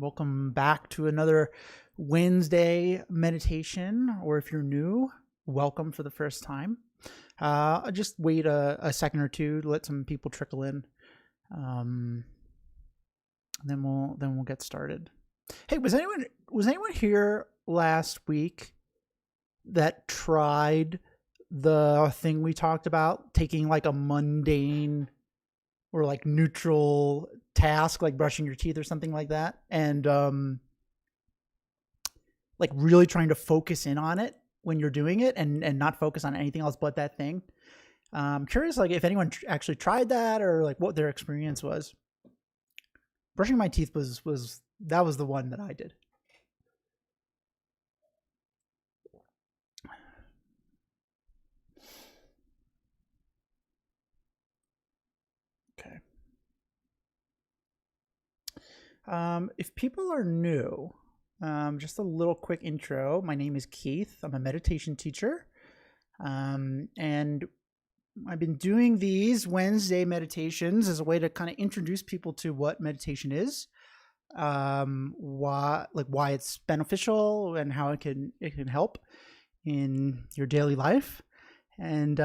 Welcome back to another Wednesday meditation, or if you're new, welcome for the first time. I'll just wait a second or two to let some people trickle in. Then we'll get started. Hey, was anyone here last week that tried the thing we talked about, taking like a mundane or like neutral task, like brushing your teeth or something like that, and like really trying to focus in on it when you're doing it and not focus on anything else but that thing? I'm curious, like, if anyone actually tried that or like what their experience was. Brushing my teeth was the one that I did. Okay. If people are new, just a little quick intro. My name is Keith. I'm a meditation teacher. And I've been doing these Wednesday meditations as a way to kind of introduce people to what meditation is, why it's beneficial and how it can help in your daily life. And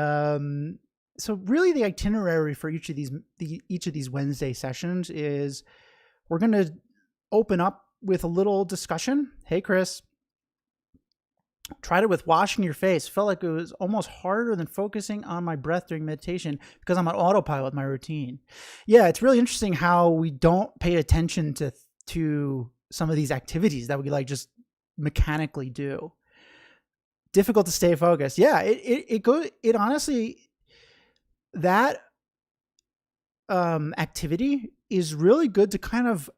so really the itinerary for each of these Wednesday sessions is we're going to open up with a little discussion. Hey, Chris. Tried it with washing your face. Felt like it was almost harder than focusing on my breath during meditation because I'm on autopilot with my routine. Yeah, it's really interesting how we don't pay attention to some of these activities that we like just mechanically do. Difficult to stay focused. Yeah, it honestly, that activity is really good to kind of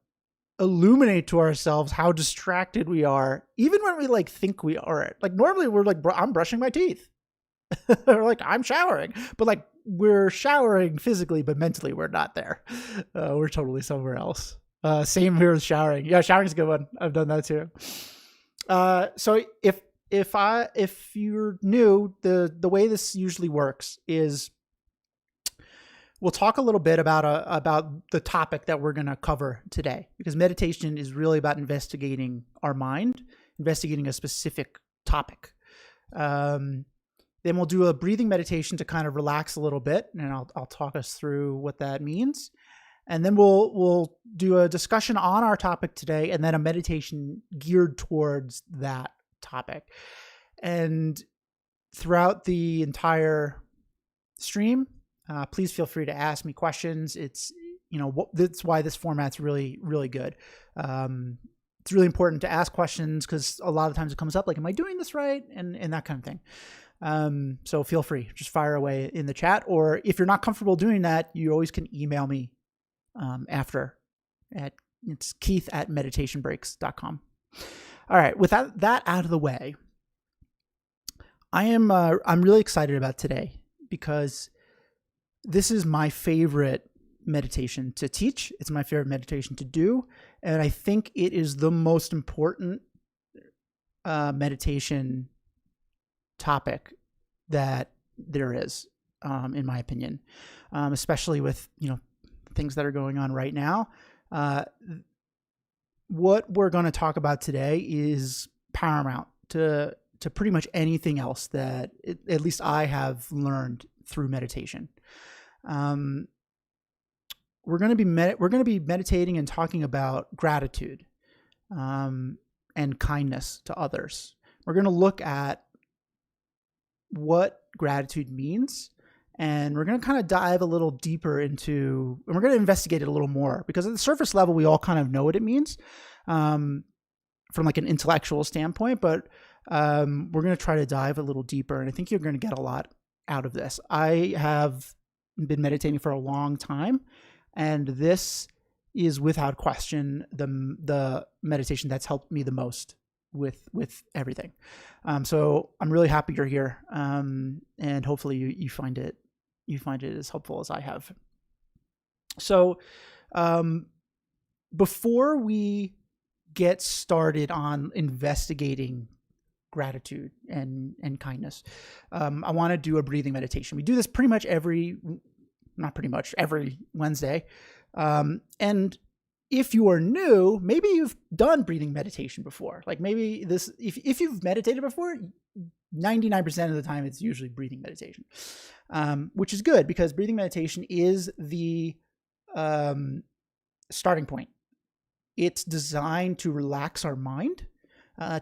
illuminate to ourselves how distracted we are, even when we like think we aren't. Like normally we're like, I'm brushing my teeth or like I'm showering, but like we're showering physically, but mentally we're not there. We're totally somewhere else. Same here with showering. Yeah, showering's a good one. I've done that too. So if you're new, the way this usually works is we'll talk a little bit about the topic that we're going to cover today, because meditation is really about investigating our mind, investigating a specific topic. Then we'll do a breathing meditation to kind of relax a little bit, and I'll talk us through what that means. And then we'll do a discussion on our topic today, and then a meditation geared towards that topic. And throughout the entire stream, please feel free to ask me questions. It's, that's why this format's really, really good. It's really important to ask questions because a lot of times it comes up like, am I doing this right? And that kind of thing. So feel free, just fire away in the chat. Or if you're not comfortable doing that, you always can email me after. It's keith@meditationbreaks.com. All right, with that out of the way, I'm really excited about today because this is my favorite meditation to teach. It's my favorite meditation to do. And I think it is the most important meditation topic that there is, in my opinion, especially with, things that are going on right now. What we're going to talk about today is paramount to pretty much anything else that at least I have learned through meditation. We're going to be meditating and talking about gratitude and kindness to others. We're going to look at what gratitude means, and we're going to kind of dive a little deeper and we're going to investigate it a little more, because at the surface level, we all kind of know what it means from like an intellectual standpoint, but we're going to try to dive a little deeper, and I think you're going to get a lot out of this. I have been meditating for a long time, and this is without question the meditation that's helped me the most with everything. So I'm really happy you're here, and hopefully you find it as helpful as I have. So before we get started on investigating gratitude and kindness, I want to do a breathing meditation. We do this every Wednesday. And if you are new, maybe you've done breathing meditation before. Like maybe this, if you've meditated before, 99% of the time it's usually breathing meditation, which is good because breathing meditation is the starting point. It's designed to relax our mind,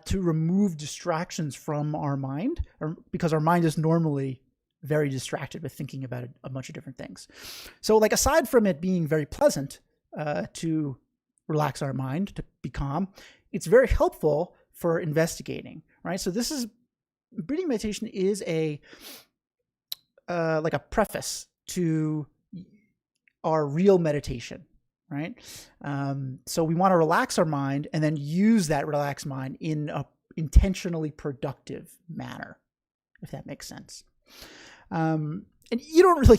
to remove distractions from our mind, because our mind is normally very distracted with thinking about a bunch of different things. So like aside from it being very pleasant to relax our mind, to be calm, it's very helpful for investigating, right? So breathing meditation is like a preface to our real meditation, right? So we want to relax our mind and then use that relaxed mind in a intentionally productive manner, if that makes sense. And you don't really,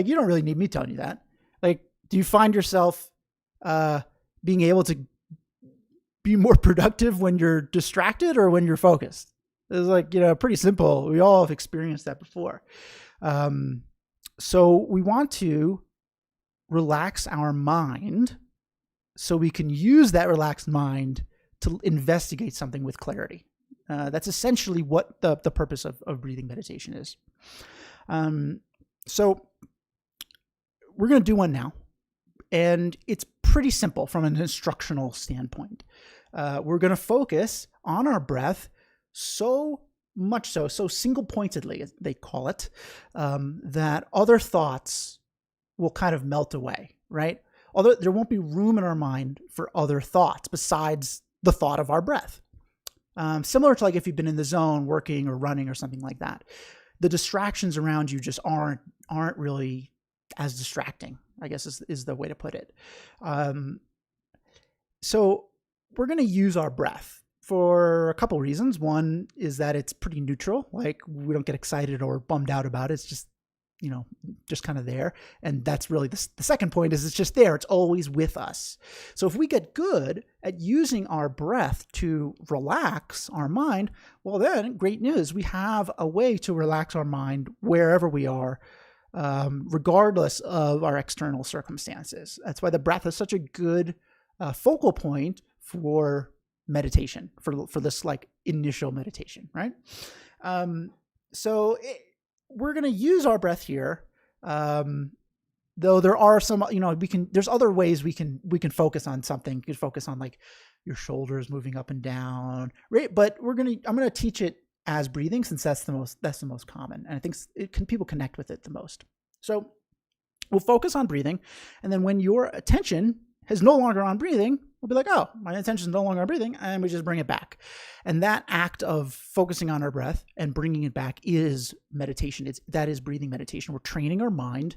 you don't really need me telling you that. Like, do you find yourself being able to be more productive when you're distracted or when you're focused? It's like, pretty simple. We all have experienced that before. So we want to relax our mind so we can use that relaxed mind to investigate something with clarity. That's essentially what the purpose of breathing meditation is. So we're going to do one now, and it's pretty simple from an instructional standpoint. We're going to focus on our breath so much so single pointedly, they call it, that other thoughts will kind of melt away, right? Although there won't be room in our mind for other thoughts besides the thought of our breath. Similar to like if you've been in the zone working or running or something like that. The distractions around you just aren't really as distracting, I guess is the way to put it. So we're going to use our breath for a couple reasons. One is that it's pretty neutral. Like we don't get excited or bummed out about it. It's just, just kind of there. And that's really the second point is it's just there. It's always with us. So if we get good at using our breath to relax our mind, well then great news. We have a way to relax our mind wherever we are, regardless of our external circumstances. That's why the breath is such a good focal point for meditation, for this like initial meditation, right? We're going to use our breath here. Though there are some, there's other ways we can focus on something. You can focus on like your shoulders moving up and down, right? But I'm going to teach it as breathing since that's the most common. And I think people connect with it the most. So we'll focus on breathing. And then when your attention is no longer on breathing, we'll be like, oh, my attention is no longer on breathing, and we just bring it back. And that act of focusing on our breath and bringing it back is meditation. That is breathing meditation. We're training our mind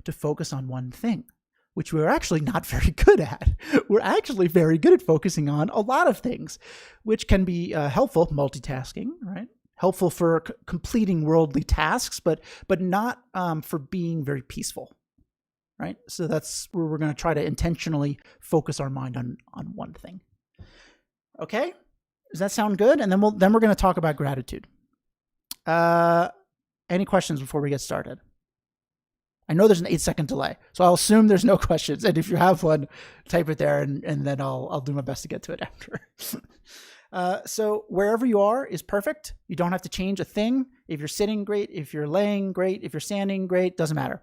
to focus on one thing, which we're actually not very good at. We're actually very good at focusing on a lot of things, which can be helpful, multitasking, right? Helpful for completing worldly tasks, but not for being very peaceful. Right? So that's where we're going to try to intentionally focus our mind on one thing. Okay? Does that sound good? And then we're going to talk about gratitude. Any questions before we get started? I know there's an 8-second delay, so I'll assume there's no questions. And if you have one, type it there, and then I'll do my best to get to it after. So wherever you are is perfect. You don't have to change a thing. If you're sitting, great. If you're laying, great. If you're standing, great. Doesn't matter.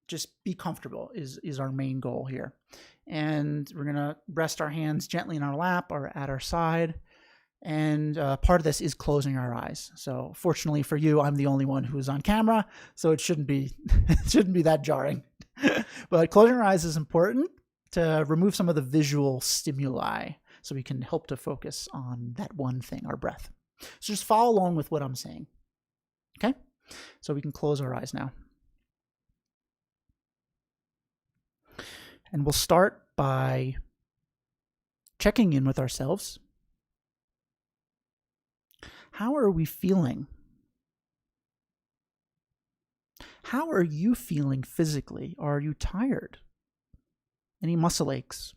Just be comfortable is our main goal here. And we're going to rest our hands gently in our lap or at our side. And part of this is closing our eyes. So fortunately for you, I'm the only one who's on camera, so it shouldn't be that jarring. But closing our eyes is important to remove some of the visual stimuli so we can help to focus on that one thing, our breath. So just follow along with what I'm saying. Okay? So we can close our eyes now. And we'll start by checking in with ourselves. How are we feeling? How are you feeling physically? Are you tired? Any muscle aches?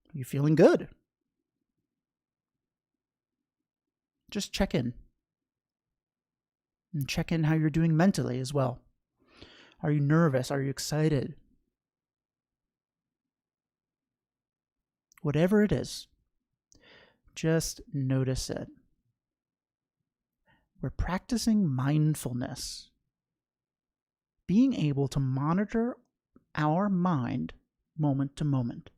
Are you feeling good? Just check in. And check in how you're doing mentally as well. Are you nervous? Are you excited? whatever it is, just notice it. We're practicing mindfulness, being able to monitor our mind moment to moment.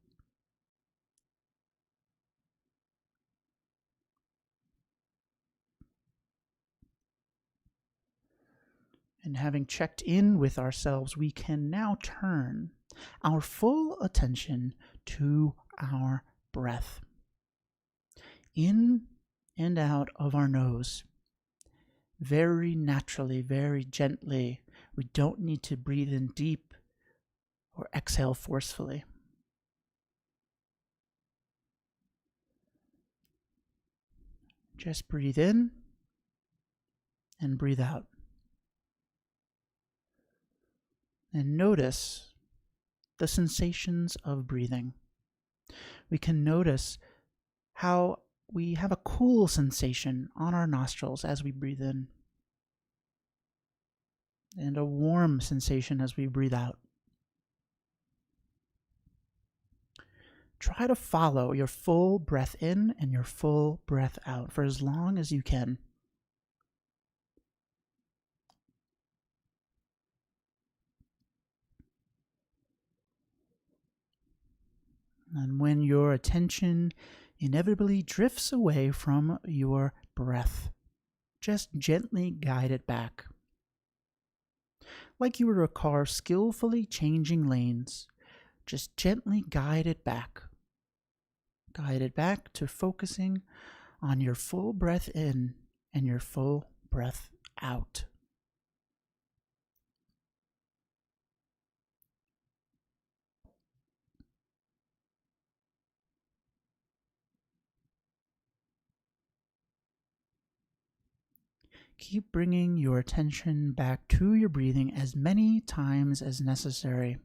And having checked in with ourselves, we can now turn our full attention to our breath. In and out of our nose. Very naturally, very gently. We don't need to breathe in deep or exhale forcefully. Just breathe in and breathe out. And notice the sensations of breathing. We can notice how we have a cool sensation on our nostrils as we breathe in, and a warm sensation as we breathe out. Try to follow your full breath in and your full breath out for as long as you can. And when your attention inevitably drifts away from your breath, just gently guide it back. Like you were a car skillfully changing lanes, just gently guide it back. Guide it back to focusing on your full breath in and your full breath out. Keep bringing your attention back to your breathing as many times as necessary.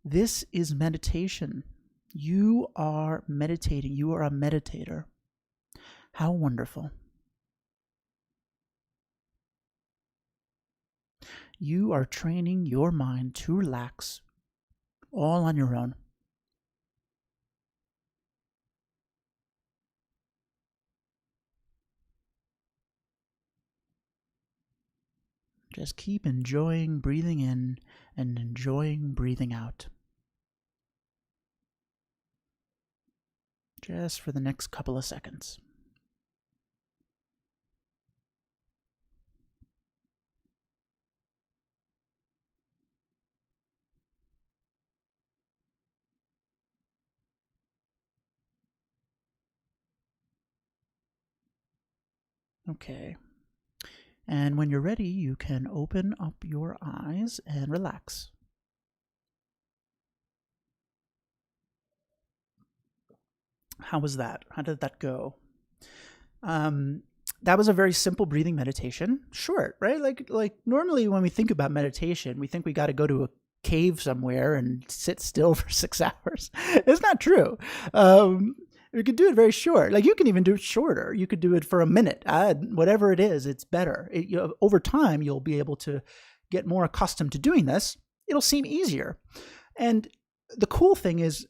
This is meditation. You are meditating. You are a meditator. How wonderful. You are training your mind to relax all on your own. Just keep enjoying breathing in and enjoying breathing out. Just for the next couple of seconds. Okay. And when you're ready, you can open up your eyes and relax. How was that? How did that go? That was a very simple breathing meditation. Short, right? Like normally when we think about meditation, we think we got to go to a cave somewhere and sit still for 6 hours. It's not true. We could do it very short. Like you can even do it shorter. You could do it for a minute. Whatever it is, it's better. Over time, you'll be able to get more accustomed to doing this. It'll seem easier. And the cool thing is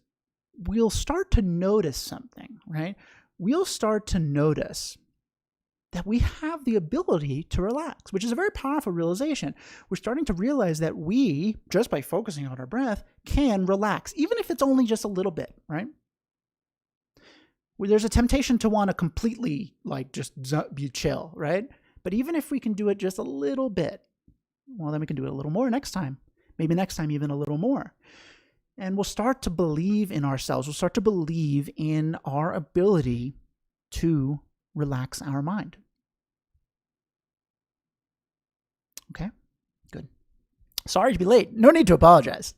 we'll start to notice something, right? We'll start to notice that we have the ability to relax, which is a very powerful realization. We're starting to realize that we, just by focusing on our breath, can relax, even if it's only just a little bit, right? Where there's a temptation to want to completely just be chill, right? But even if we can do it just a little bit, well, then we can do it a little more next time. Maybe next time even a little more. And we'll start to believe in ourselves. We'll start to believe in our ability to relax our mind. Okay, good. Sorry to be late. No need to apologize.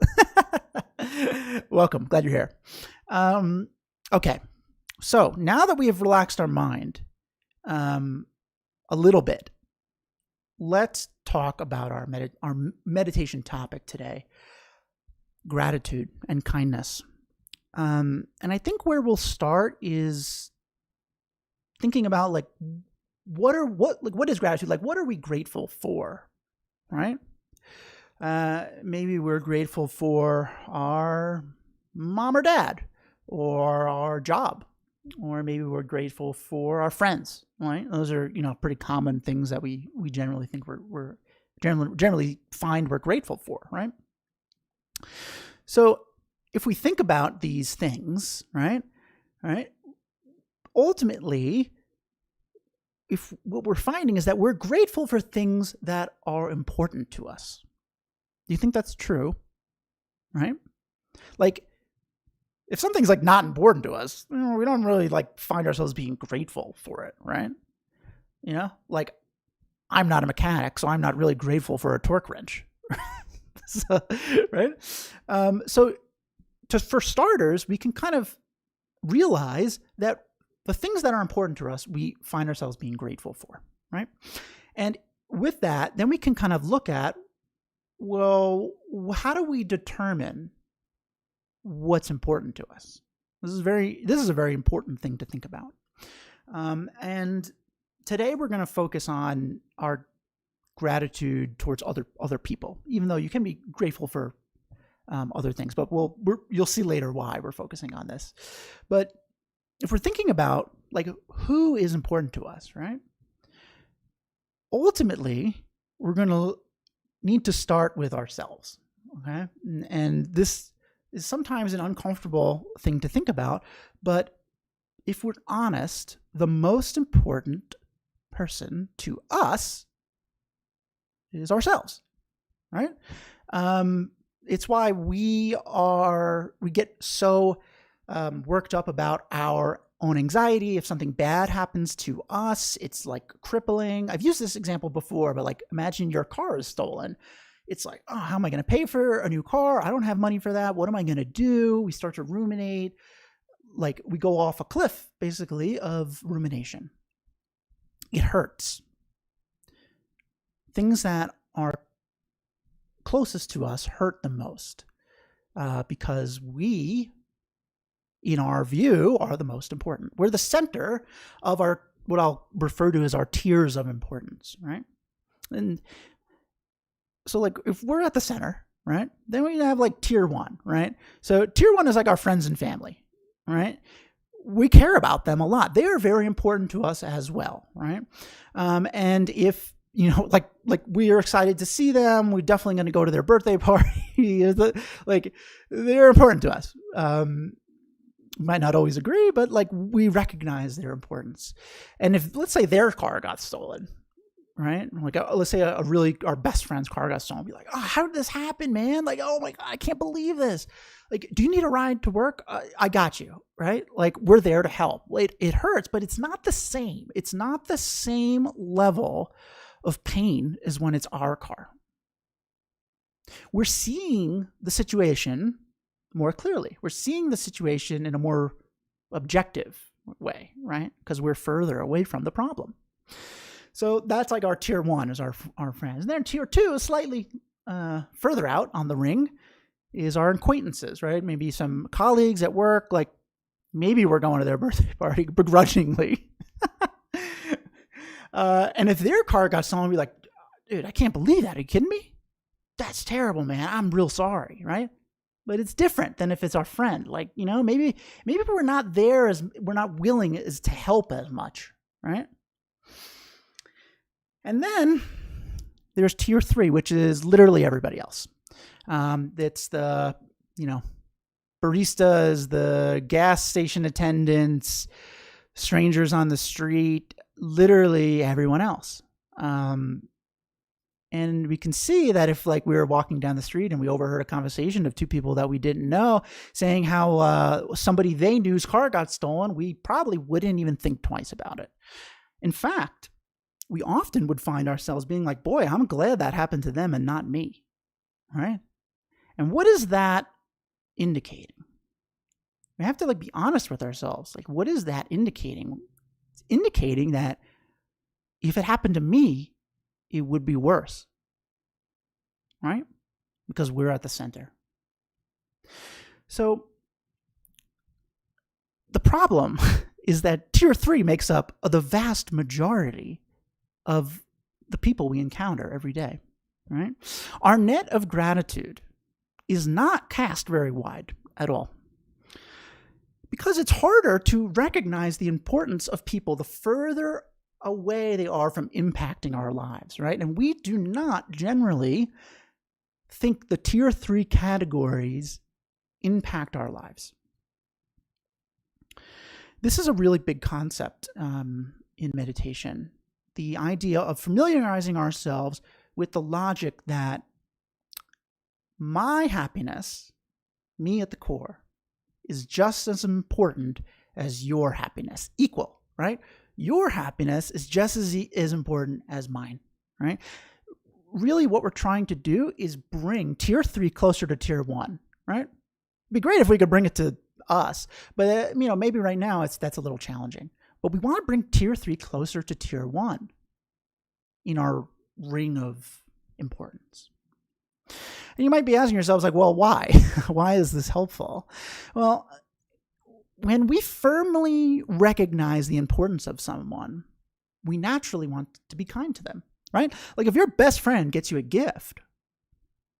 Welcome. Glad you're here. Okay. So now that we have relaxed our mind a little bit, let's talk about our meditation topic today, gratitude and kindness. And I think where we'll start is thinking about what is gratitude? Like, what are we grateful for, right? Maybe we're grateful for our mom or dad, or our job, or maybe we're grateful for our friends, right? Those are, pretty common things that we generally think we're generally find we're grateful for, right? So if we think about these things, right, ultimately, if what we're finding is that we're grateful for things that are important to us. Do you think that's true? Right? Like, if something's like not important to us, we don't really like find ourselves being grateful for it, right? Like, I'm not a mechanic, so I'm not really grateful for a torque wrench. So, right? So for starters, we can kind of realize that the things that are important to us, we find ourselves being grateful for, right? And with that, then we can kind of look at, well, how do we determine what's important to us? This is a very important thing to think about. And today we're going to focus on our gratitude towards other people, even though you can be grateful for other things. But you'll see later why we're focusing on this. But if we're thinking about like who is important to us, right? Ultimately, we're going to need to start with ourselves, okay? And this is sometimes an uncomfortable thing to think about, but if we're honest, the most important person to us is ourselves, right? It's why we get so worked up about our own anxiety. If something bad happens to us, it's like crippling. I've used this example before, but like imagine your car is stolen. It's like, oh, how am I going to pay for a new car? I don't have money for that. What am I going to do? We start to ruminate. Like we go off a cliff, basically, of rumination. It hurts. Things that are closest to us hurt the most because we, in our view, are the most important. We're the center of what I'll refer to as our tiers of importance, right? And so like if we're at the center, right, then we have like tier 1, right? So tier 1 is like our friends and family, right? We care about them a lot. They are very important to us as well, right? And if like we are excited to see them, we're definitely going to go to their birthday party. Like they're important to us. Might not always agree, but like we recognize their importance. And if let's say their car got stolen, right? Like let's say our best friend's car got stolen, be like, oh, how did this happen, man? Like, oh my God, I can't believe this. Like, do you need a ride to work? I got you, right? Like we're there to help. It hurts, but it's not the same. It's not the same level of pain as when it's our car. We're seeing the situation more clearly. We're seeing the situation in a more objective way, right? Because we're further away from the problem. So that's like our tier 1 is our friends. And then tier 2 is slightly further out on the ring is our acquaintances, right? Maybe some colleagues at work, like maybe we're going to their birthday party begrudgingly. And if their car got stolen, we'd be like, dude, I can't believe that. Are you kidding me? That's terrible, man. I'm real sorry, right? But it's different than if it's our friend. Like, maybe we're not willing as to help as much, right? And then there's tier 3, which is literally everybody else. It's the, baristas, the gas station attendants, strangers on the street, literally everyone else. And we can see that if like we were walking down the street and we overheard a conversation of 2 people that we didn't know saying how somebody they knew's car got stolen, we probably wouldn't even think twice about it. In fact, we often would find ourselves being like, boy, I'm glad that happened to them and not me, right? And what is that indicating? We have to like be honest with ourselves. Like, what is that indicating? It's indicating that if it happened to me, it would be worse, right? Because we're at the center. So the problem is that tier 3 makes up the vast majority of the people we encounter every day, right? Our net of gratitude is not cast very wide at all. Because it's harder to recognize the importance of people the further away they are from impacting our lives, right? And we do not generally think the tier 3 categories impact our lives. This is a really big concept in meditation. The idea of familiarizing ourselves with the logic that my happiness, me at the core, is just as important as your happiness, equal, right? Your happiness is just as important as mine, right? Really what we're trying to do is bring tier 3 closer to tier 1, right? It'd be great if we could bring it to us, but maybe right now that's a little challenging. But we want to bring tier 3 closer to tier 1 in our ring of importance. And you might be asking yourselves, like, well, why? Why is this helpful? Well, when we firmly recognize the importance of someone, we naturally want to be kind to them, right? Like if your best friend gets you a gift,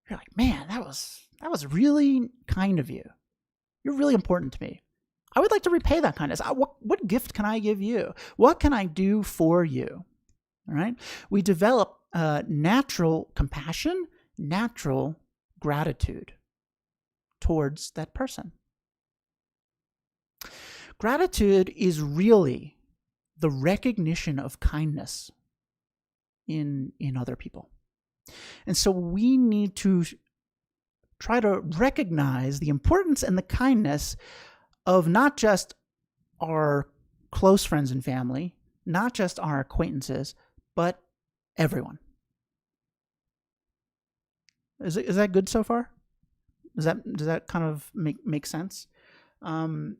you're like, man, that was really kind of you. You're really important to me. I would like to repay that kindness. What gift can I give you? What can I do for you? All right? We develop natural compassion, natural gratitude towards that person. Gratitude is really the recognition of kindness in other people. And so we need to try to recognize the importance and the kindness of not just our close friends and family, not just our acquaintances, but everyone. Is that good so far? Does that kind of make sense? And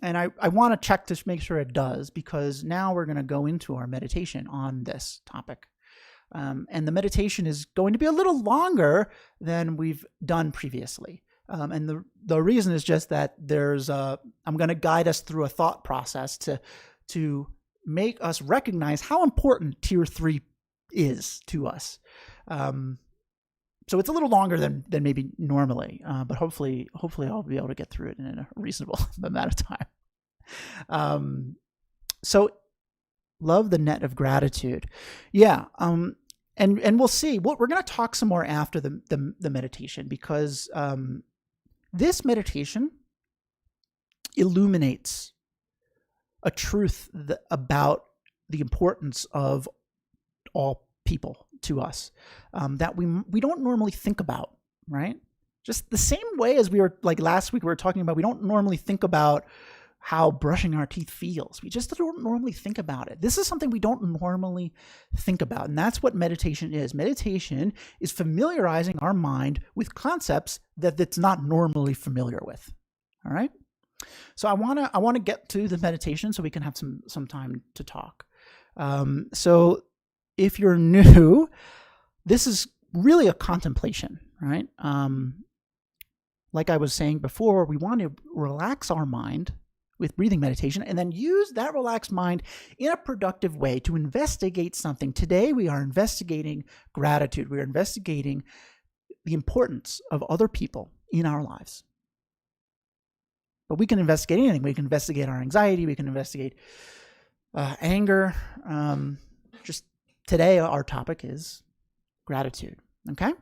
I want to check to make sure it does, because now we're going to go into our meditation on this topic. And the meditation is going to be a little longer than we've done previously. And the reason is just that I'm going to guide us through a thought process to make us recognize how important tier 3 is to us. So it's a little longer than maybe normally, but hopefully I'll be able to get through it in a reasonable amount of time. So love the net of gratitude. Yeah. And we'll see. We're going to talk some more after the meditation, because this meditation illuminates a truth about the importance of all people to us that we don't normally think about, right? Just the same way as we were, like last week we were talking about, we don't normally think about how brushing our teeth feels. We just don't normally think about it. This is something we don't normally think about, and that's what meditation is. Meditation is familiarizing our mind with concepts that it's not normally familiar with. All right? So I want to get to the meditation so we can have some time to talk. So if you're new, this is really a contemplation, right? Like I was saying before, we want to relax our mind with breathing meditation and then use that relaxed mind in a productive way to investigate something. Today, we are investigating gratitude. We are investigating the importance of other people in our lives. But we can investigate anything. We can investigate our anxiety. We can investigate anger. Just today, our topic is gratitude. Okay?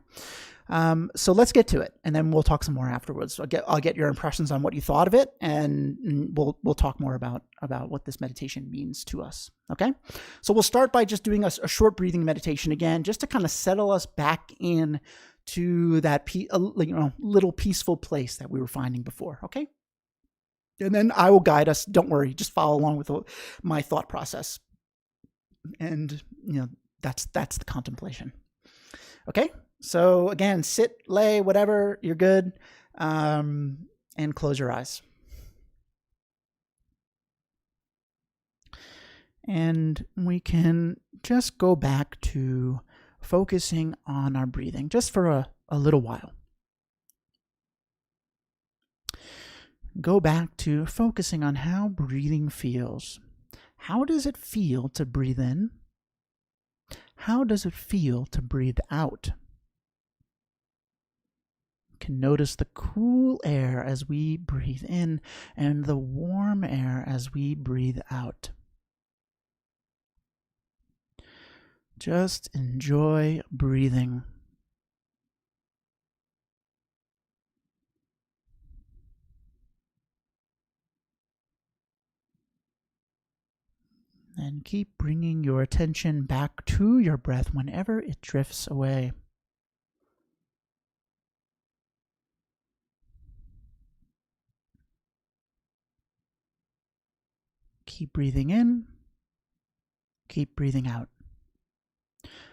So let's get to it, and then we'll talk some more afterwards. I'll get your impressions on what you thought of it, and we'll talk more about what this meditation means to us. Okay? So we'll start by just doing a short breathing meditation again, just to kind of settle us back in to that little peaceful place that we were finding before. Okay? And then I will guide us. Don't worry, just follow along with my thought process, and that's the contemplation. Okay? So again, sit, lay, whatever, you're good, and close your eyes. And we can just go back to focusing on our breathing just for a little while. Go back to focusing on how breathing feels. How does it feel to breathe in? How does it feel to breathe out? can notice the cool air as we breathe in and the warm air as we breathe out. Just enjoy breathing. And keep bringing your attention back to your breath whenever it drifts away. Keep breathing in. Keep breathing out.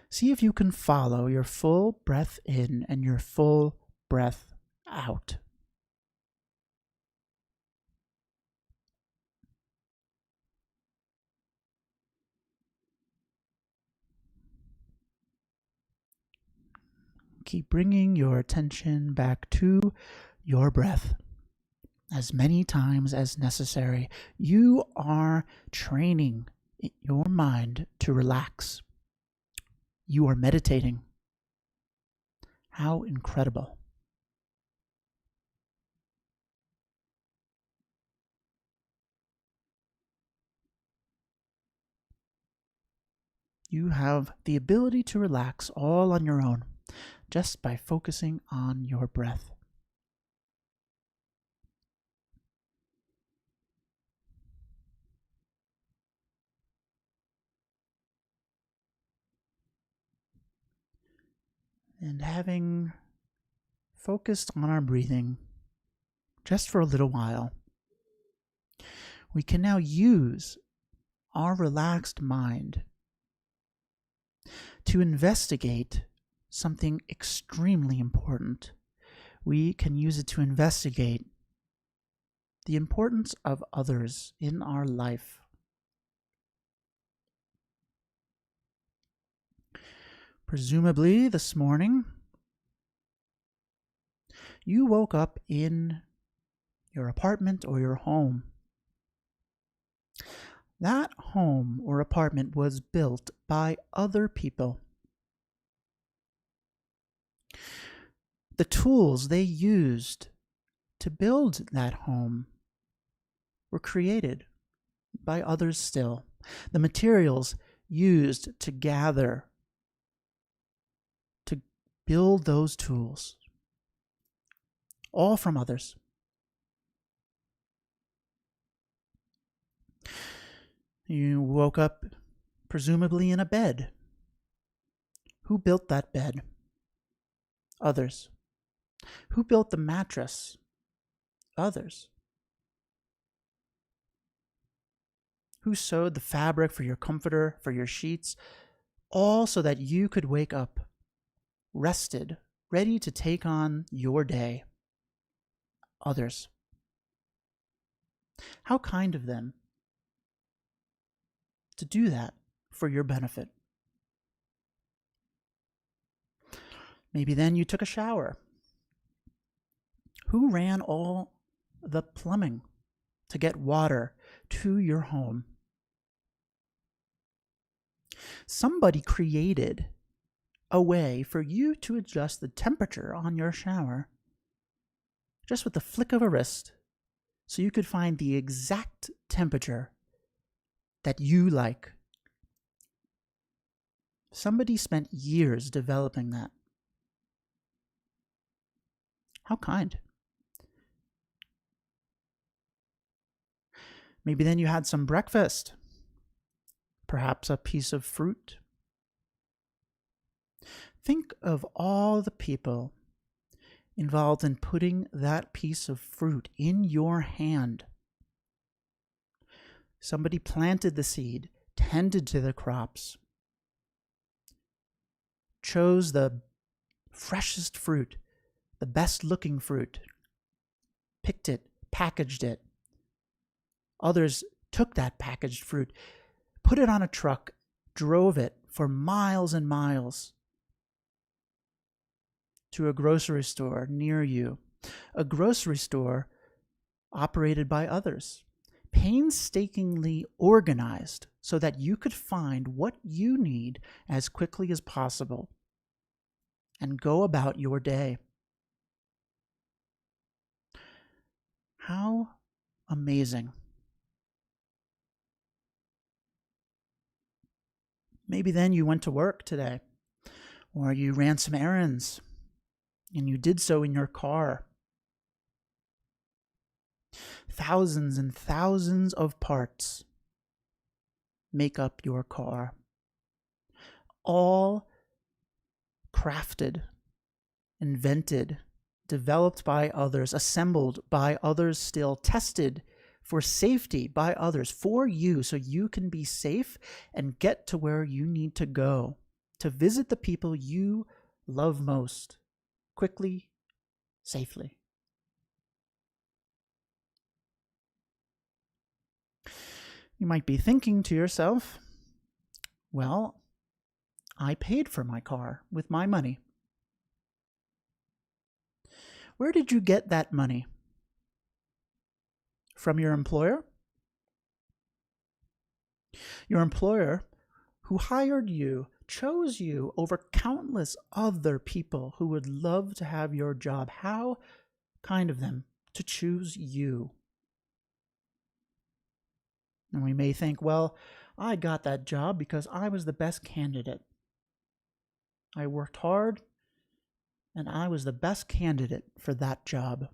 See if you can follow your full breath in and your full breath out. Keep bringing your attention back to your breath as many times as necessary. You are training your mind to relax. You are meditating. How incredible. You have the ability to relax all on your own just by focusing on your breath. And having focused on our breathing just for a little while, we can now use our relaxed mind to investigate something extremely important. We can use it to investigate the importance of others in our life. Presumably this morning, you woke up in your apartment or your home. That home or apartment was built by other people. The tools they used to build that home were created by others still. The materials used to gather, to build those tools, all from others. You woke up presumably in a bed. Who built that bed? Others. Who built the mattress? Others. Who sewed the fabric for your comforter, for your sheets, all so that you could wake up rested, ready to take on your day? Others. How kind of them to do that for your benefit. Maybe then you took a shower. Who ran all the plumbing to get water to your home? Somebody created a way for you to adjust the temperature on your shower just with the flick of a wrist, so you could find the exact temperature that you like. Somebody spent years developing that. How kind. Maybe then you had some breakfast, perhaps a piece of fruit. Think of all the people involved in putting that piece of fruit in your hand. Somebody planted the seed, tended to the crops, chose the freshest fruit, the best looking fruit, picked it, packaged it. Others took that packaged fruit, put it on a truck, drove it for miles and miles to a grocery store near you, a grocery store operated by others, painstakingly organized so that you could find what you need as quickly as possible and go about your day. How amazing. Maybe then you went to work today, or you ran some errands, and you did so in your car. Thousands and thousands of parts make up your car, all crafted, invented, developed by others, assembled by others still, tested for safety by others, for you, so you can be safe and get to where you need to go, to visit the people you love most, quickly, safely. You might be thinking to yourself, well, I paid for my car with my money. Where did you get that money? From your employer? Your employer, who hired you, chose you over countless other people who would love to have your job. How kind of them to choose you. And we may think, well, I got that job because I was the best candidate. I worked hard, and I was the best candidate for that job.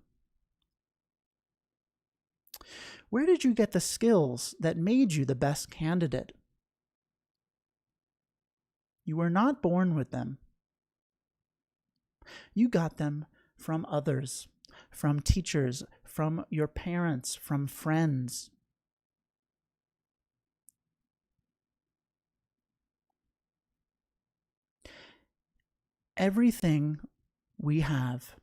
Where did you get the skills that made you the best candidate? You were not born with them. You got them from others, from teachers, from your parents, from friends. Everything we have,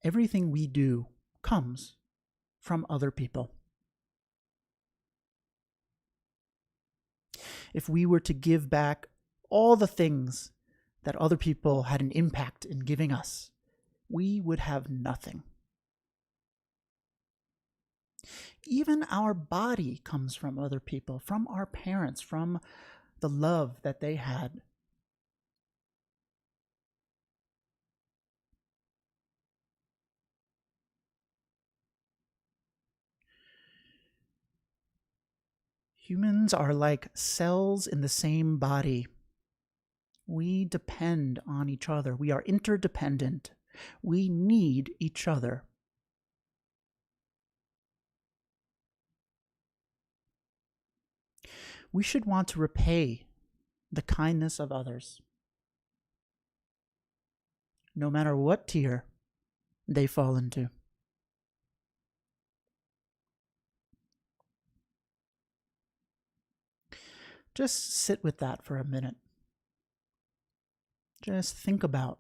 everything we do comes from other people. If we were to give back all the things that other people had an impact in giving us, we would have nothing. Even our body comes from other people, from our parents, from the love that they had. Humans are like cells in the same body. We depend on each other. We are interdependent. We need each other. We should want to repay the kindness of others, no matter what tier they fall into. Just sit with that for a minute. Just think about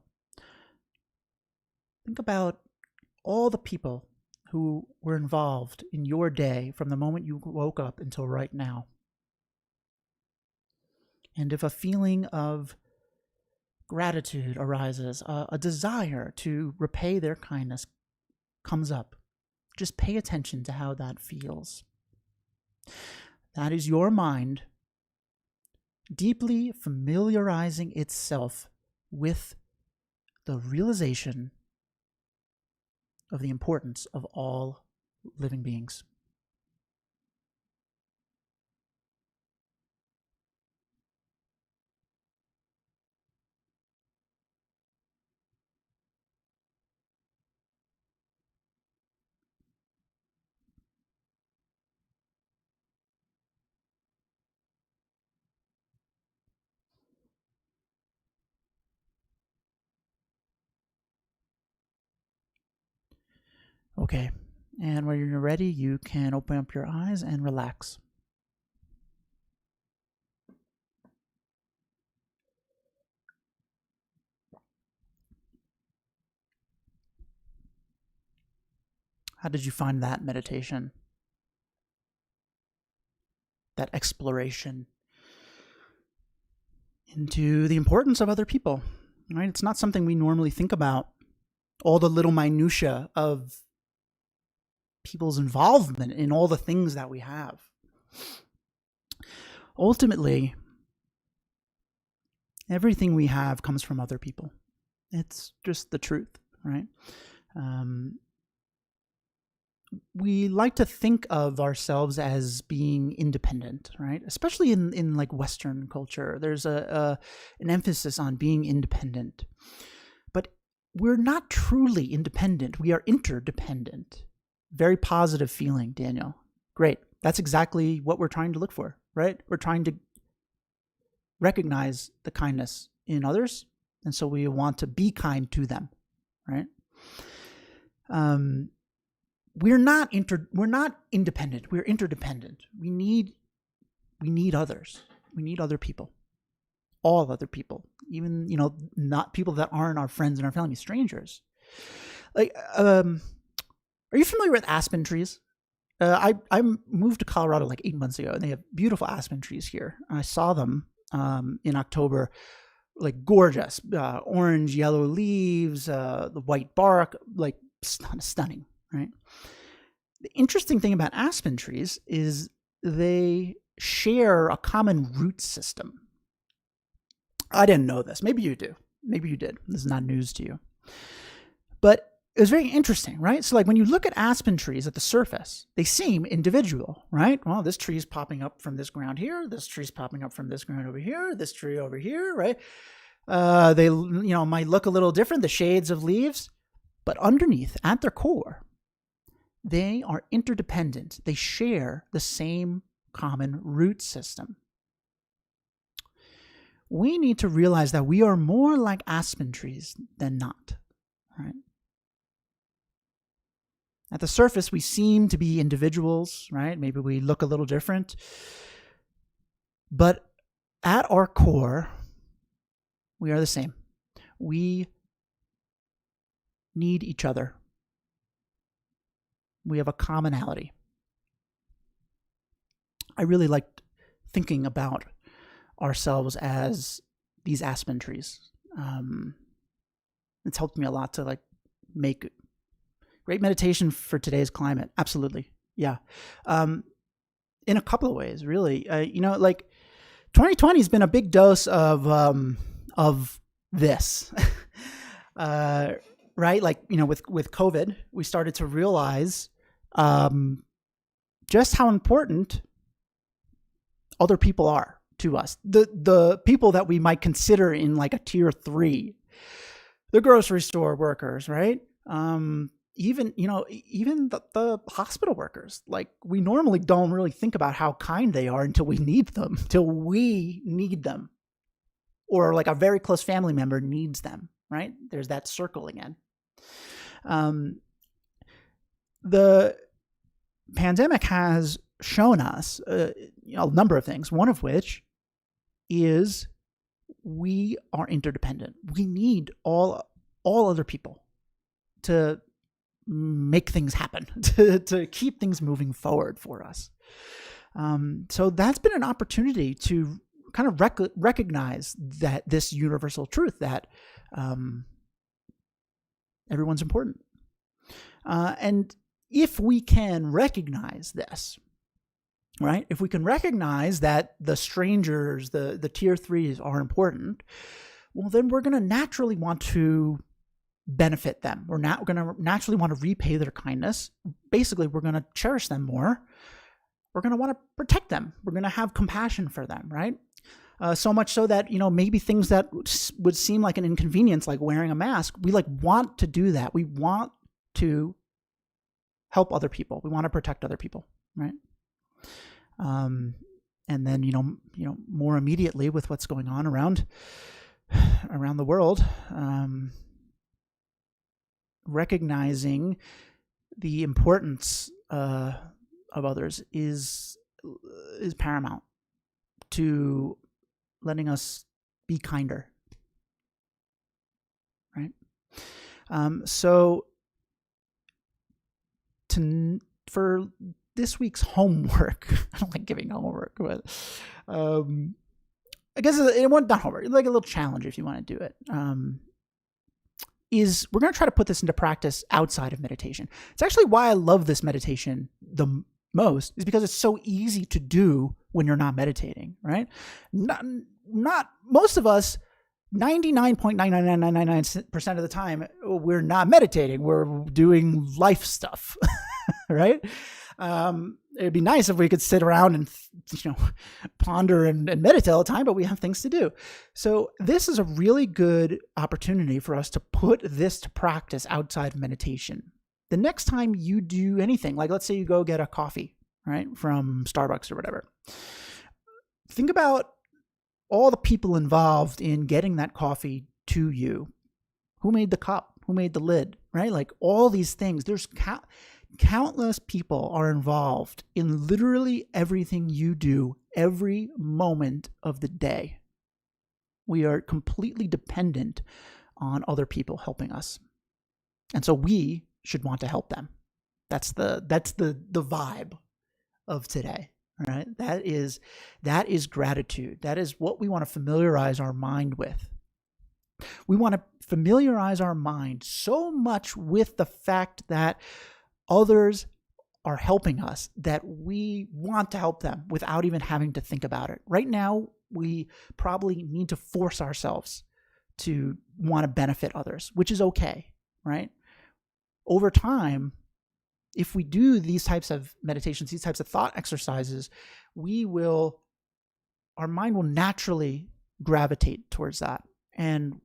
all the people who were involved in your day from the moment you woke up until right now. And if a feeling of gratitude arises, a desire to repay their kindness comes up, just pay attention to how that feels. That is your mind deeply familiarizing itself with the realization of the importance of all living beings. Okay, and when you're ready, you can open up your eyes and relax. How did you find that meditation? That exploration into the importance of other people, right? It's not something we normally think about. All the little minutia of people's involvement in all the things that we have. Ultimately, everything we have comes from other people. It's just the truth, right? we like to think of ourselves as being independent, right? Especially in like Western culture, there's an emphasis on being independent. But we're not truly independent. We are interdependent. Very positive feeling, Daniel. Great. That's exactly what we're trying to look for, right? We're trying to recognize the kindness in others, and so we want to be kind to them, right? We're not independent. We're interdependent. We need others. We need other people. All other people, even not people that aren't our friends and our family, strangers. Like, are you familiar with aspen trees? I moved to Colorado like 8 months ago, and they have beautiful aspen trees here. I saw them in October, like gorgeous, orange, yellow leaves, the white bark, like stunning, right? The interesting thing about aspen trees is they share a common root system. I didn't know this. Maybe you do. Maybe you did. This is not news to you. But it was very interesting, right? So like when you look at aspen trees at the surface, they seem individual, right? Well, this tree is popping up from this ground here. This tree is popping up from this ground over here. This tree over here, right? They might look a little different, the shades of leaves, but underneath, at their core, they are interdependent. They share the same common root system. We need to realize that we are more like aspen trees than not, right? At the surface, we seem to be individuals, right? Maybe we look a little different. But at our core, we are the same. We need each other. We have a commonality. I really liked thinking about ourselves as these aspen trees. It's helped me a lot to make great meditation for today's climate. Absolutely. Yeah. In a couple of ways, really. 2020 has been a big dose of this, right? With COVID, we started to realize just how important other people are to us. The people that we might consider in like a tier 3, the grocery store workers, right? Even the hospital workers. Like, we normally don't really think about how kind they are until we need them, or like a very close family member needs them, right? There's that circle again. The pandemic has shown us a number of things, one of which is we are interdependent. We need all other people to make things happen, to keep things moving forward for us. So that's been an opportunity to kind of recognize that this universal truth that everyone's important. And if we can recognize this, right? If we can recognize that the strangers, the tier 3s are important, well, then we're going to naturally want to benefit them. We're going to naturally want to repay their kindness. Basically, we're going to cherish them more. We're going to want to protect them. We're going to have compassion for them, right? So much so that, maybe things that would seem like an inconvenience, like wearing a mask, we want to do that. We want to help other people. We want to protect other people, right? And then, more immediately with what's going on around the world, recognizing the importance of others is paramount to letting us be kinder, right? So for this week's homework, I don't like giving homework, but I guess it wasn't not homework, like a little challenge if you want to do it. Is we're going to try to put this into practice outside of meditation. It's actually why I love this meditation the most, is because it's so easy to do when you're not meditating, right? Not most of us, 99.99999% of the time, we're not meditating. We're doing life stuff. right? It'd be nice if we could sit around and, ponder and meditate all the time, but we have things to do. So this is a really good opportunity for us to put this to practice outside of meditation. The next time you do anything, like let's say you go get a coffee, right, from Starbucks or whatever, think about all the people involved in getting that coffee to you. Who made the cup? Who made the lid, right? Like all these things. There's countless people are involved in literally everything you do every moment of the day. We are completely dependent on other people helping us. And so we should want to help them. That's the vibe of today, right? That is gratitude. That is what we want to familiarize our mind with. We want to familiarize our mind so much with the fact that others are helping us that we want to help them without even having to think about it. Right now, we probably need to force ourselves to want to benefit others, which is okay, right? Over time, if we do these types of meditations, these types of thought exercises, our mind will naturally gravitate towards that. And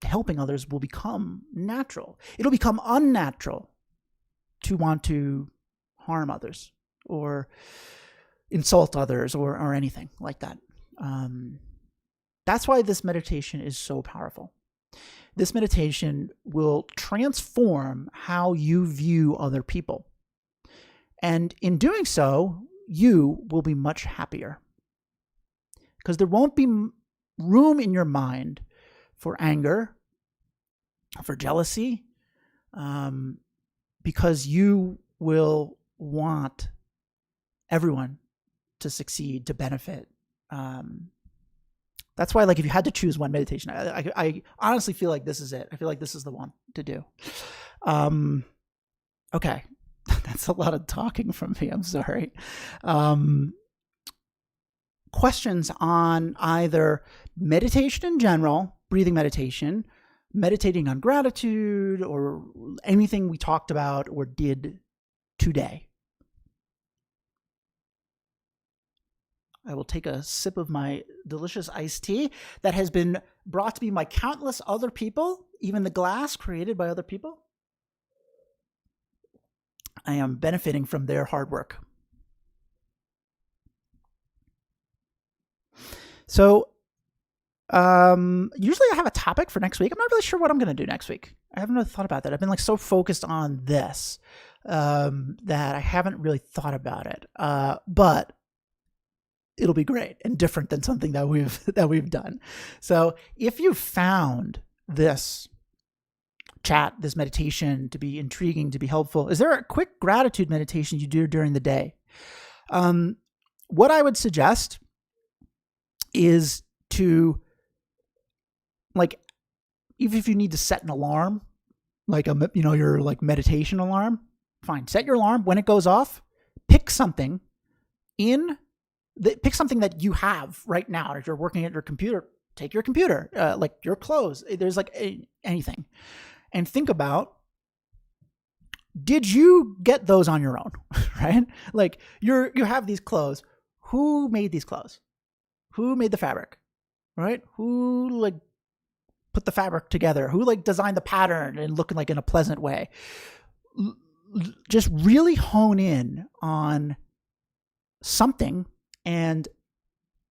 helping others will become natural. It'll become unnatural to want to harm others or insult others or anything like that. That's why this meditation is so powerful. This meditation will transform how you view other people. And in doing so, you will be much happier. Because there won't be room in your mind for anger, for jealousy, because you will want everyone to succeed, to benefit. That's why, like, if you had to choose one meditation, I honestly feel like this is it. I feel like this is the one to do. Okay. That's a lot of talking from me. I'm sorry. Questions on either meditation in general, breathing meditation, meditating on gratitude, or anything we talked about or did today? I will take a sip of my delicious iced tea that has been brought to me by countless other people, even the glass created by other people. I am benefiting from their hard work. So, usually I have a topic for next week. I'm not really sure what I'm going to do next week. I haven't really thought about that. I've been so focused on this that I haven't really thought about it. But it'll be great and different than something that we've done. So if you found this chat, this meditation to be intriguing, to be helpful, is there a quick gratitude meditation you do during the day? What I would suggest is to, like, even if you need to set an alarm, like your meditation alarm, fine. Set your alarm. When it goes off, pick something pick something that you have right now. If you're working at your computer, take your computer, like your clothes. There's anything, and think about, did you get those on your own, right? Like you have these clothes. Who made these clothes? Who made the fabric, right? Who put the fabric together? Who designed the pattern and looking in a pleasant way? Just really hone in on something and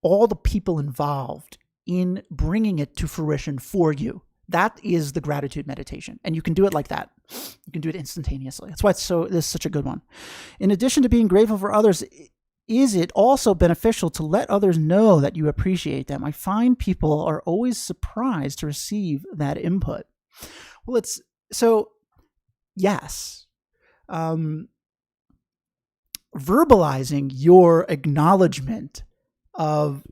all the people involved in bringing it to fruition for you. That is the gratitude meditation. And you can do it like that. You can do it instantaneously. That's why this is such a good one. In addition to being grateful for others, is it also beneficial to let others know that you appreciate them? I find people are always surprised to receive that input. Well, yes. Verbalizing your acknowledgement of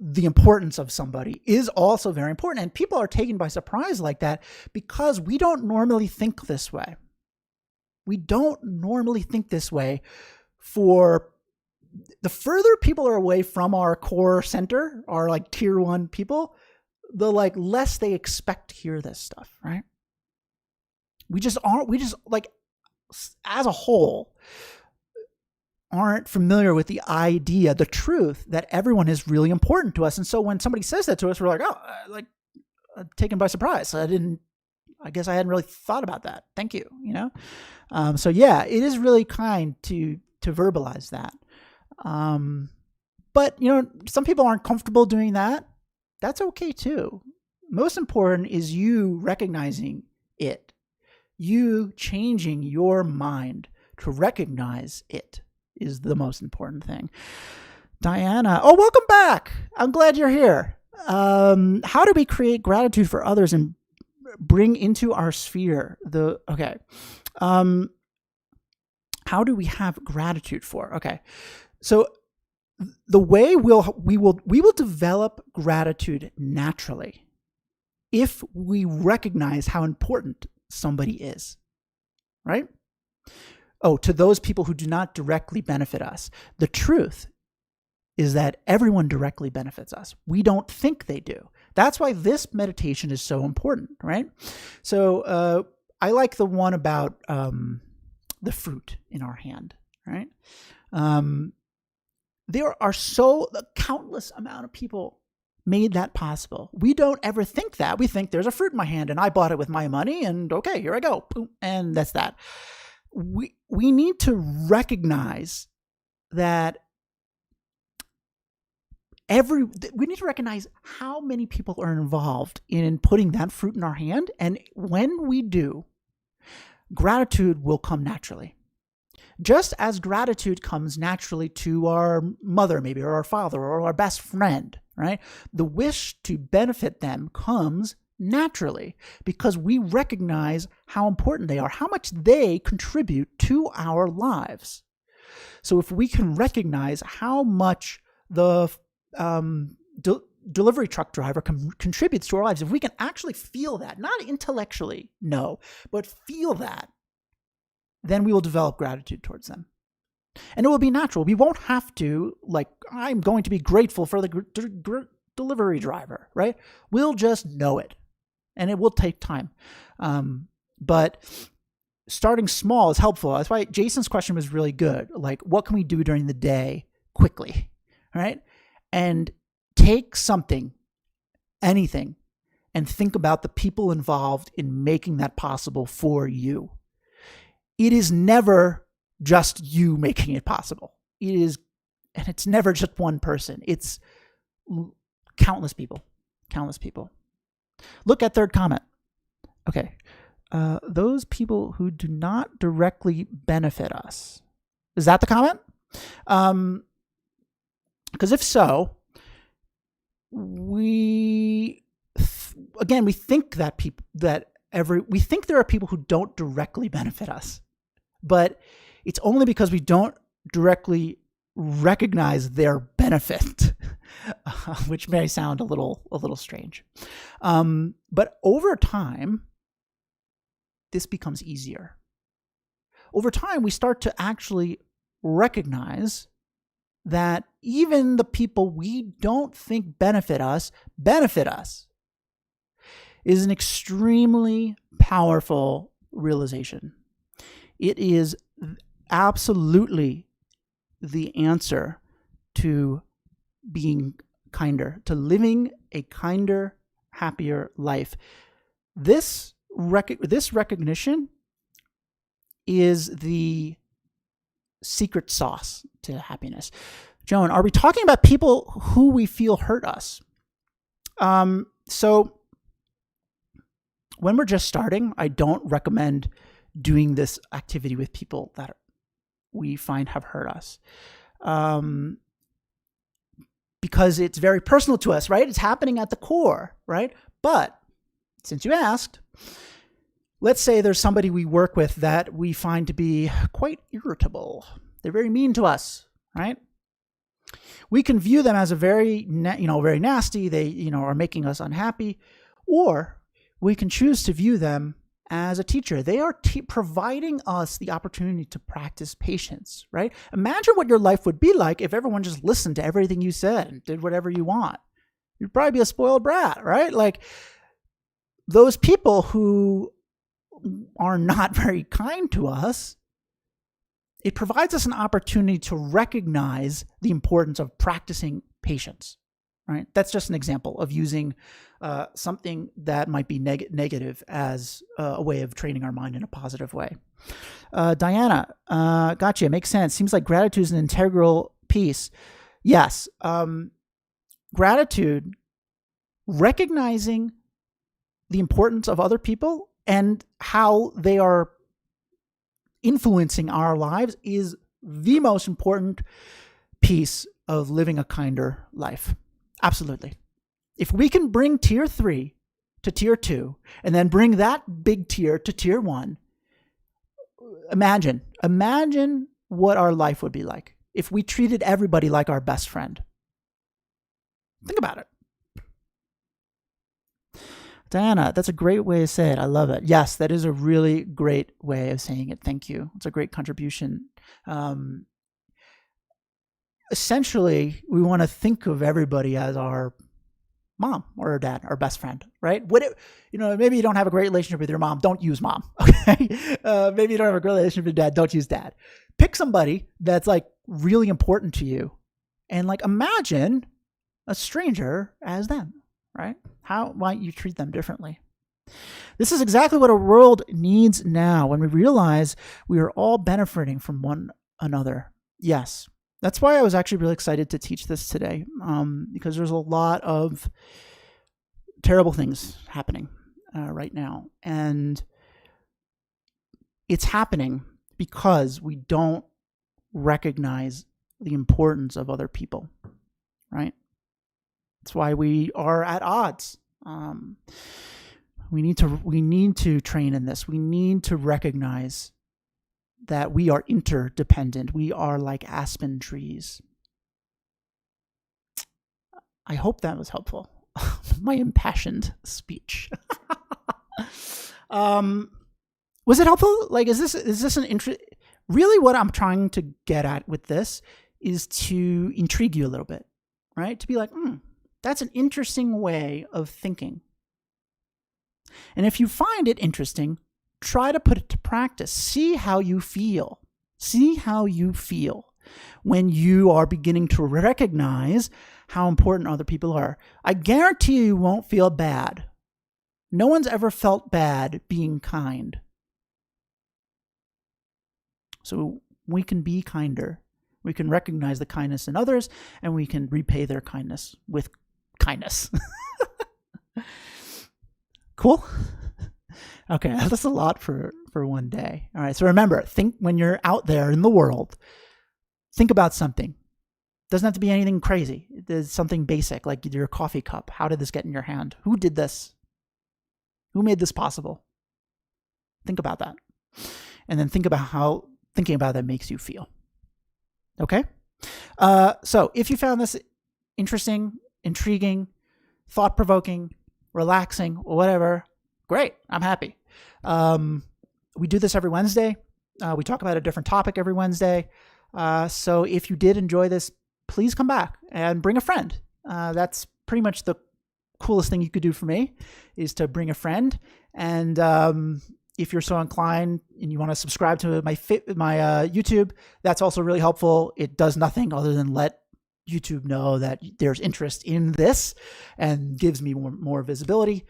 the importance of somebody is also very important. And people are taken by surprise like that because we don't normally think this way. We don't normally think this way. For the further people are away from our core center, our tier 1 people, the less they expect to hear this stuff, right? We just aren't. as a whole, aren't familiar with the idea, the truth that everyone is really important to us. And so when somebody says that to us, we're like, oh, taken by surprise. I guess I hadn't really thought about that. Thank you. So yeah, it is really kind to verbalize that. But some people aren't comfortable doing that. That's okay too. Most important is you recognizing it, you changing your mind to recognize it is the most important thing. Diana, welcome back. I'm glad you're here. How do we create gratitude for others and bring into our sphere how do we have gratitude for? Okay. So the way we will develop gratitude naturally if we recognize how important somebody is, right? To those people who do not directly benefit us. The truth is that everyone directly benefits us. We don't think they do. That's why this meditation is so important, right? So I like the one about the fruit in our hand, right? There are a countless amount of people made that possible. We don't ever think that. We think there's a fruit in my hand and I bought it with my money and okay, here I go. Boom, and that's that. We need to recognize that we need to recognize how many people are involved in putting that fruit in our hand. And when we do, gratitude will come naturally. Just as gratitude comes naturally to our mother, maybe, or our father, or our best friend, right? The wish to benefit them comes naturally because we recognize how important they are, how much they contribute to our lives. So if we can recognize how much the delivery truck driver contributes to our lives, if we can actually feel that, not intellectually, no, but feel that, then we will develop gratitude towards them. And it will be natural. We won't have to, I'm going to be grateful for the delivery driver, right? We'll just know it. And it will take time. But starting small is helpful. That's why Jason's question was really good. What can we do during the day quickly, right? And take something, anything, and think about the people involved in making that possible for you. It is never just you making it possible. And it's never just one person. It's countless people. Look at third comment. Okay. Those people who do not directly benefit us. Is that the comment? Because if so, we think we think there are people who don't directly benefit us, but it's only because we don't directly recognize their benefit, which may sound a little strange. But over time, this becomes easier. Over time, we start to actually recognize that even the people we don't think benefit us. Is an extremely powerful realization. It is absolutely the answer to being kinder, to living a kinder, happier life. This recognition is the secret sauce to happiness. Joan, are we talking about people who we feel hurt us? So when we're just starting, I don't recommend doing this activity with people that we find have hurt us. Because it's very personal to us, right? It's happening at the core, right? But since you asked, let's say there's somebody we work with that we find to be quite irritable. They're very mean to us, right? We can view them as a very nasty. They, are making us unhappy, or we can choose to view them as a teacher. They are providing us the opportunity to practice patience, right? Imagine what your life would be like if everyone just listened to everything you said and did whatever you want. You'd probably be a spoiled brat, right? Those people who are not very kind to us, it provides us an opportunity to recognize the importance of practicing patience, right? That's just an example of using something that might be negative as a way of training our mind in a positive way. Diana, gotcha. Makes sense. Seems like gratitude is an integral piece. Yes. Gratitude, recognizing the importance of other people and how they are influencing our lives is the most important piece of living a kinder life. Absolutely. If we can bring tier 3 to tier 2 and then bring that big tier to tier 1, imagine what our life would be like if we treated everybody like our best friend. Think about it. Diana, that's a great way to say it. I love it. Yes, that is a really great way of saying it. Thank you. It's a great contribution. Essentially, we want to think of everybody as our mom or our dad, our best friend, right? Maybe you don't have a great relationship with your mom. Don't use mom, okay? Maybe you don't have a great relationship with dad. Don't use dad. Pick somebody that's like really important to you and like imagine a stranger as them. Right? How might you treat them differently? This is exactly what our world needs now when we realize we are all benefiting from one another. Yes. That's why I was actually really excited to teach this today, because there's a lot of terrible things happening right now. And it's happening because we don't recognize the importance of other people, right? That's why we are at odds. We need to train in this. We need to recognize that we are interdependent. We are like aspen trees. I hope that was helpful. My impassioned speech. Was it helpful? Like, is this an interest? Really, what I'm trying to get at with this is to intrigue you a little bit, right? To be like, that's an interesting way of thinking. And if you find it interesting, try to put it to practice. See how you feel. See how you feel when you are beginning to recognize how important other people are. I guarantee you won't feel bad. No one's ever felt bad being kind. So we can be kinder. We can recognize the kindness in others, and we can repay their kindness with kindness. Cool? Okay, that's a lot for one day. All right, so remember, think when you're out there in the world, think about something. Doesn't have to be anything crazy. There's something basic, like your coffee cup. How did this get in your hand? Who did this? Who made this possible? Think about that. And then think about how thinking about that makes you feel. Okay? So if you found this interesting, intriguing, thought-provoking, relaxing, or whatever, great. I'm happy. We do this every Wednesday. We talk about a different topic every Wednesday. So if you did enjoy this, please come back and bring a friend. That's pretty much the coolest thing you could do for me, is to bring a friend. And if you're so inclined and you want to subscribe to my YouTube, that's also really helpful. It does nothing other than let YouTube know that there's interest in this and gives me more visibility.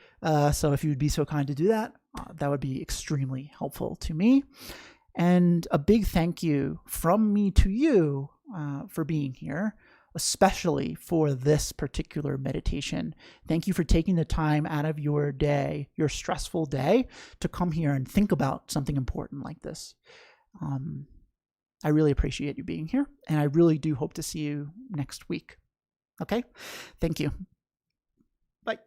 So if you'd be so kind to do that, that would be extremely helpful to me. And a big thank you from me to you for being here, especially for this particular meditation. Thank you for taking the time out of your day, your stressful day, to come here and think about something important like this. I really appreciate you being here, and I really do hope to see you next week. Okay? Thank you. Bye.